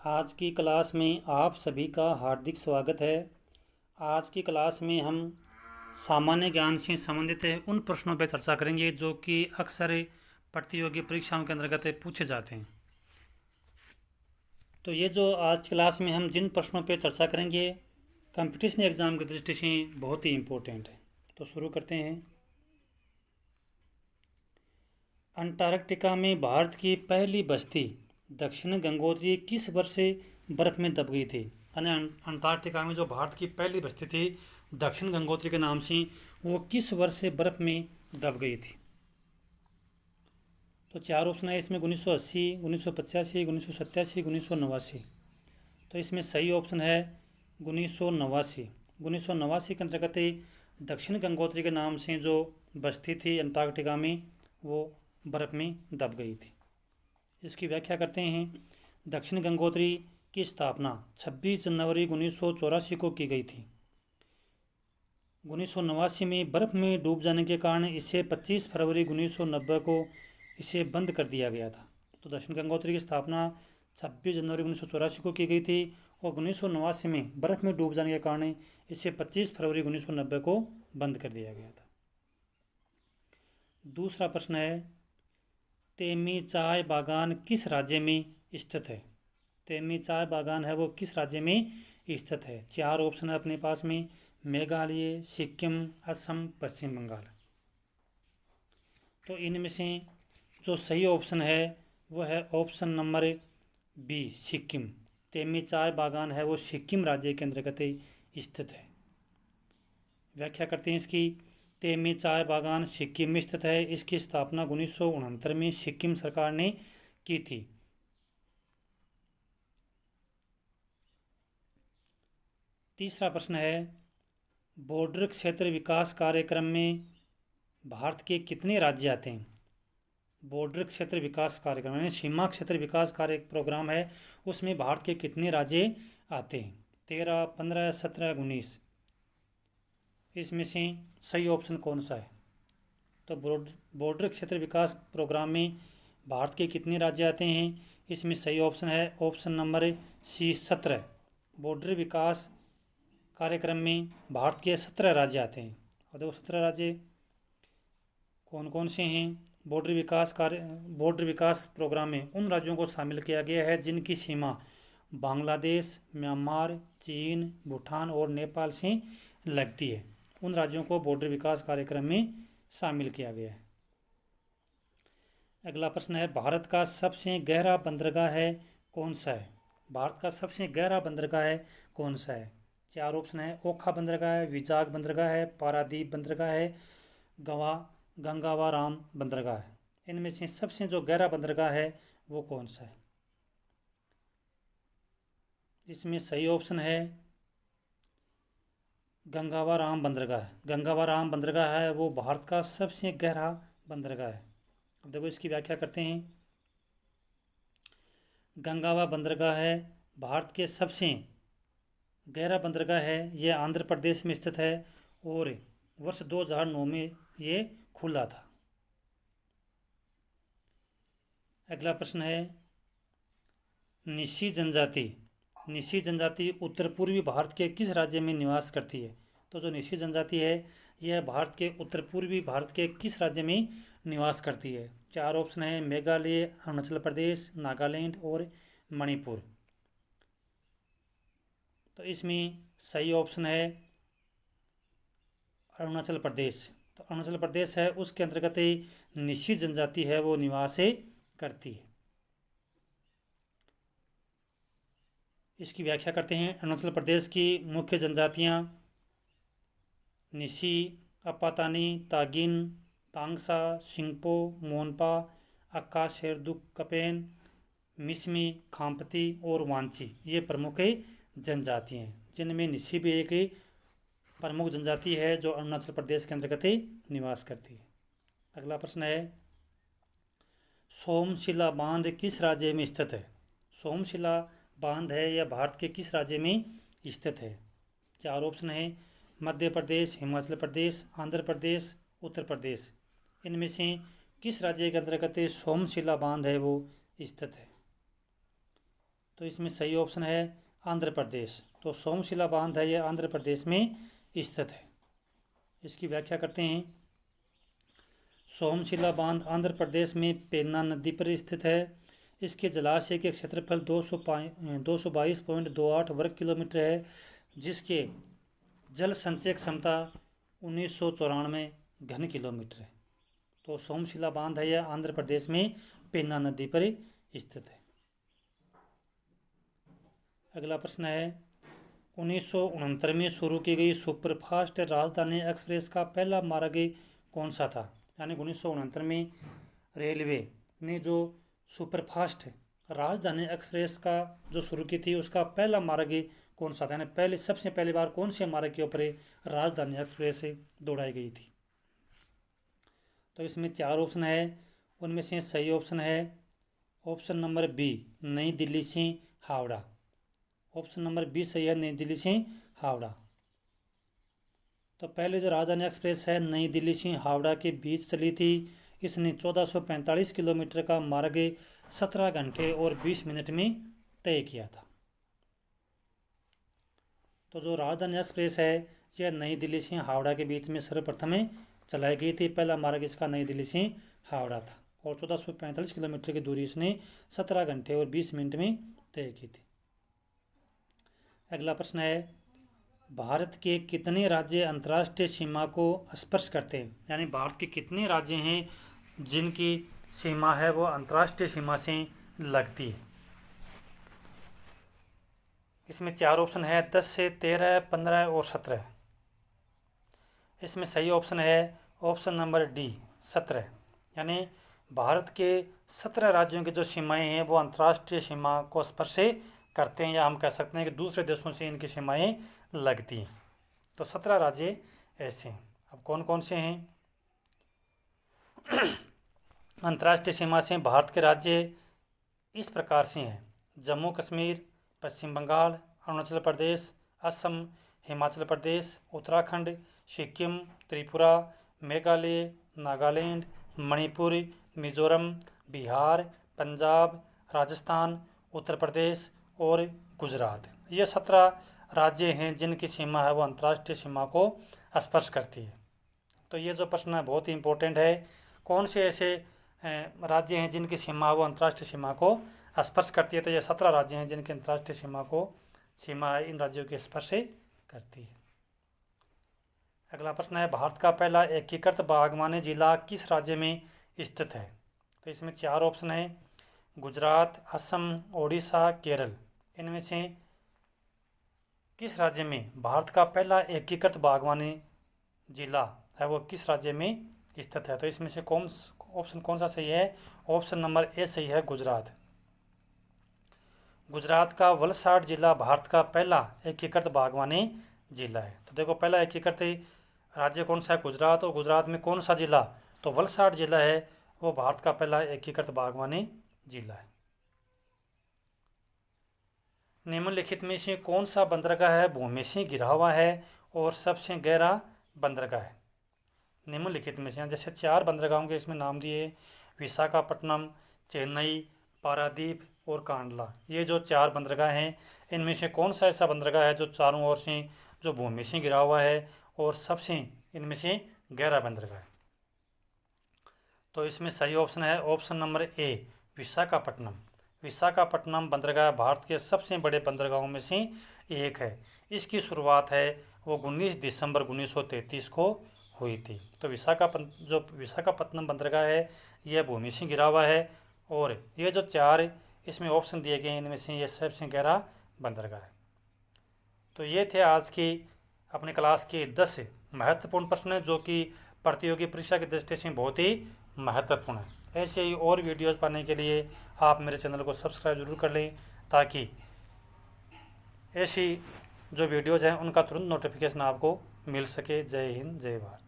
आज की क्लास में आप सभी का हार्दिक स्वागत है। आज की क्लास में हम सामान्य ज्ञान से संबंधित उन प्रश्नों पर चर्चा करेंगे जो कि अक्सर प्रतियोगी परीक्षाओं के अंतर्गत पूछे जाते हैं। तो ये जो आज की क्लास में हम जिन प्रश्नों पर चर्चा करेंगे कंपटीशन एग्ज़ाम की दृष्टि से बहुत ही इम्पोर्टेंट है। तो शुरू करते हैं। अंटार्कटिका में भारत की पहली बस्ती दक्षिण गंगोत्री किस वर्ष से बर्फ में दब गई थी? यानी अंटार्कटिका में जो भारत की पहली बस्ती थी दक्षिण गंगोत्री के नाम से, वो किस वर्ष से बर्फ में दब गई थी? तो चार ऑप्शन है इसमें 1980, 1985, 1987, 1989। तो इसमें सही ऑप्शन है 1989। 1989 के अंतर्गत दक्षिण गंगोत्री के नाम से जो बस्ती थी अंटार्कटिका में वो बर्फ में दब गई थी। इसकी व्याख्या करते हैं। दक्षिण गंगोत्री की स्थापना 26 जनवरी 1984 को की गई थी। 1989 में बर्फ में डूब जाने के कारण इसे 25 फरवरी 1990 को इसे बंद कर दिया गया था। तो दक्षिण गंगोत्री की स्थापना 26 जनवरी 1984 को की गई थी और 1989 में बर्फ में डूब जाने के कारण इसे 25 फरवरी 1990 को बंद कर दिया गया था। दूसरा प्रश्न है, तेमी चाय बागान किस राज्य में स्थित है? तेमी चाय बागान है वो किस राज्य में स्थित है? चार ऑप्शन है अपने पास में, मेघालय, सिक्किम, असम, पश्चिम बंगाल। तो इनमें से जो सही ऑप्शन है वो है ऑप्शन नंबर बी, सिक्किम। तेमी चाय बागान है वो सिक्किम राज्य के अंतर्गत स्थित है। व्याख्या करते हैं इसकी। तेमी चाय बागान सिक्किम में स्थित है। इसकी स्थापना 1969 में सिक्किम सरकार ने की थी। तीसरा प्रश्न है, बॉर्डर क्षेत्र विकास कार्यक्रम में भारत के कितने राज्य आते हैं? बॉर्डर क्षेत्र विकास कार्यक्रम यानी सीमा क्षेत्र विकास कार्य प्रोग्राम है, उसमें भारत के कितने राज्य आते हैं? 13, 15, 17, 19। इसमें से सही ऑप्शन कौन सा है? तो बॉर्डर क्षेत्र विकास प्रोग्राम में भारत के कितने राज्य आते हैं? इसमें सही ऑप्शन है ऑप्शन नंबर सी, 17। बॉर्डर विकास कार्यक्रम में भारत के 17 राज्य आते हैं। और देखो 17 राज्य कौन कौन से हैं? बॉर्डर विकास प्रोग्राम में उन राज्यों को शामिल किया गया है जिनकी सीमा बांग्लादेश, म्यांमार, चीन, भूटान और नेपाल से लगती है। उन राज्यों को बॉर्डर विकास कार्यक्रम में शामिल किया गया है। अगला प्रश्न है, भारत का सबसे गहरा बंदरगाह है कौन सा है? भारत का सबसे गहरा बंदरगाह है कौन सा है? चार ऑप्शन है, ओखा बंदरगाह है, विजाग बंदरगाह है, पारादीप बंदरगाह है, गंगावाराम बंदरगाह है। इनमें से सबसे जो गहरा बंदरगाह है वो कौन सा है? इसमें सही ऑप्शन है गंगावाराम बंदरगाह। गंगावाराम बंदरगाह है वो भारत का सबसे गहरा बंदरगाह है। अब देखो इसकी व्याख्या करते हैं। गंगावा बंदरगाह है भारत के सबसे गहरा बंदरगाह है। ये आंध्र प्रदेश में स्थित है और वर्ष 2009 में ये खुला था। अगला प्रश्न है, निसी जनजाति। निसी जनजाति उत्तर पूर्वी भारत के किस राज्य में निवास करती है? तो जो निसी जनजाति है यह भारत के उत्तर पूर्वी भारत के किस राज्य में निवास करती है? चार ऑप्शन है, मेघालय, अरुणाचल प्रदेश, नागालैंड और मणिपुर। तो इसमें सही ऑप्शन है अरुणाचल प्रदेश। तो अरुणाचल प्रदेश है उसके अंतर्गत निसी जनजाति है वो निवास करती है। इसकी व्याख्या करते हैं। अरुणाचल प्रदेश की मुख्य जनजातियाँ निसी, अपातानी, तागिन, तांगसा, सिंगपो, मोनपा, अक्का, शेरदुक, कपेन, मिसमी, खाम्पती और वांची ये प्रमुख जनजातियाँ हैं, जिनमें निसी भी एक प्रमुख जनजाति है जो अरुणाचल प्रदेश के अंतर्गत निवास करती है। अगला प्रश्न है, सोमशिला बांध किस राज्य में स्थित है? सोमशिला बांध है यह भारत के किस राज्य में स्थित है? चार ऑप्शन है, मध्य प्रदेश, हिमाचल प्रदेश, आंध्र प्रदेश, उत्तर प्रदेश। इनमें से किस राज्य के अंतर्गत सोमशिला बांध है वो स्थित है? तो इसमें सही ऑप्शन है आंध्र प्रदेश। तो सोमशिला बांध है, यह आंध्र प्रदेश में स्थित है। इसकी व्याख्या करते हैं। सोमशिला बांध आंध्र प्रदेश में पेन्ना नदी पर स्थित है। इसके जलाशय के क्षेत्रफल 222.28 वर्ग किलोमीटर है, जिसके जल संचय क्षमता 1994 घन किलोमीटर है। तो सोमशिला बांध है, यह आंध्र प्रदेश में पेन्ना नदी पर स्थित है। अगला प्रश्न है 1969 में शुरू की गई सुपरफास्ट राजधानी एक्सप्रेस का पहला मार्ग कौन सा था? यानी 1969 में रेलवे ने जो सुपरफास्ट राजधानी एक्सप्रेस का जो शुरू की थी, उसका पहला मार्ग कौन सा था? यानी सबसे पहली बार कौन से मार्ग के ऊपर राजधानी एक्सप्रेस दौड़ाई गई थी? तो इसमें 4 ऑप्शन है, उनमें से सही ऑप्शन है ऑप्शन नंबर बी, नई दिल्ली से हावड़ा। ऑप्शन नंबर बी सही है, नई दिल्ली से हावड़ा। तो पहले जो राजधानी एक्सप्रेस है नई दिल्ली से हावड़ा के बीच चली थी। इसने 1445 किलोमीटर का मार्ग 17 घंटे और 20 मिनट में तय किया था। तो जो राजधानी एक्सप्रेस है यह नई दिल्ली से हावड़ा के बीच में सर्वप्रथम चलाई गई थी। पहला मार्ग इसका नई दिल्ली से हावड़ा था और 1445 किलोमीटर की दूरी इसने 17 घंटे और 20 मिनट में तय की थी। अगला प्रश्न है भारत के कितने राज्य अंतर्राष्ट्रीय सीमा को स्पर्श करते हैं? यानी भारत के कितने राज्य हैं जिनकी सीमा है वो अंतर्राष्ट्रीय सीमा से लगती है? इसमें 4 ऑप्शन है, 10 से 13, 15 और 17। इसमें सही ऑप्शन है ऑप्शन नंबर डी, 17। यानी भारत के 17 राज्यों की जो सीमाएं हैं वो अंतर्राष्ट्रीय सीमा को स्पर्श करते हैं, या हम कह सकते हैं कि दूसरे देशों से इनकी सीमाएं लगती हैं। तो 17 राज्य ऐसे हैं। अब कौन कौन से हैं? अंतर्राष्ट्रीय सीमा से भारत के राज्य इस प्रकार से हैं: जम्मू कश्मीर, पश्चिम बंगाल, अरुणाचल प्रदेश, असम, हिमाचल प्रदेश, उत्तराखंड, सिक्किम, त्रिपुरा, मेघालय, नागालैंड, मणिपुर, मिजोरम, बिहार, पंजाब, राजस्थान, उत्तर प्रदेश और गुजरात। ये 17 राज्य हैं जिनकी सीमा है वो अंतर्राष्ट्रीय सीमा को स्पर्श करती है। तो ये जो प्रश्न है बहुत ही इम्पोर्टेंट है। कौन से ऐसे राज्य हैं जिनकी सीमा वो अंतर्राष्ट्रीय सीमा को स्पर्श करती है? तो ये 17 राज्य हैं जिनकी अंतर्राष्ट्रीय सीमा इन राज्यों की स्पर्श करती है। अगला प्रश्न है भारत का पहला एकीकृत बागवानी जिला किस राज्य में स्थित है? तो इसमें 4 ऑप्शन है, गुजरात, असम, ओडिशा, केरल। इनमें से किस राज्य में भारत का पहला एकीकृत बागवानी जिला है वो किस राज्य में स्थित है? तो इसमें से ऑप्शन कौन सा सही है? ऑप्शन नंबर ए सही है, गुजरात। गुजरात का वलसाड जिला भारत का पहला एकीकृत बागवानी जिला है। तो देखो पहला एकीकृत राज्य कौन सा है? गुजरात। और गुजरात में कौन सा जिला? तो वलसाड जिला है वो भारत का पहला एकीकृत बागवानी जिला है। निम्नलिखित में से कौन सा बंदरगाह है भूमि से घिरा हुआ है और सबसे गहरा बंदरगाह है? निम्नलिखित में से जैसे 4 बंदरगाहों के इसमें नाम दिए, विशाखापट्टनम, चेन्नई, पारादीप और कांडला। ये जो 4 बंदरगाह हैं इनमें से कौन सा ऐसा बंदरगाह है जो चारों ओर से जो भूमि से घिरा हुआ है और सबसे इनमें से गहरा बंदरगाह है? तो इसमें सही ऑप्शन है option number A, Visakhapatnam. Visakhapatnam बंदरगाह भारत के सबसे बड़े बंदरगाहों में से एक है। इसकी शुरुआत है वो 19 दिसंबर 1933 को हुई थी। तो विशाखापट्टनम बंदरगाह है यह भूमि से घिरा हुआ है और ये जो 4 इसमें ऑप्शन दिए गए हैं इनमें से ये सबसे गहरा बंदरगाह है। तो ये थे आज की अपने क्लास के 10 महत्वपूर्ण प्रश्न जो कि प्रतियोगी परीक्षा की दृष्टि से बहुत ही महत्वपूर्ण है। ऐसे ही और वीडियोज़ पाने के लिए आप मेरे चैनल को सब्सक्राइब जरूर कर लें ताकि ऐसी जो वीडियोज़ हैं उनका तुरंत नोटिफिकेशन आपको मिल सके। जय हिंद, जय भारत।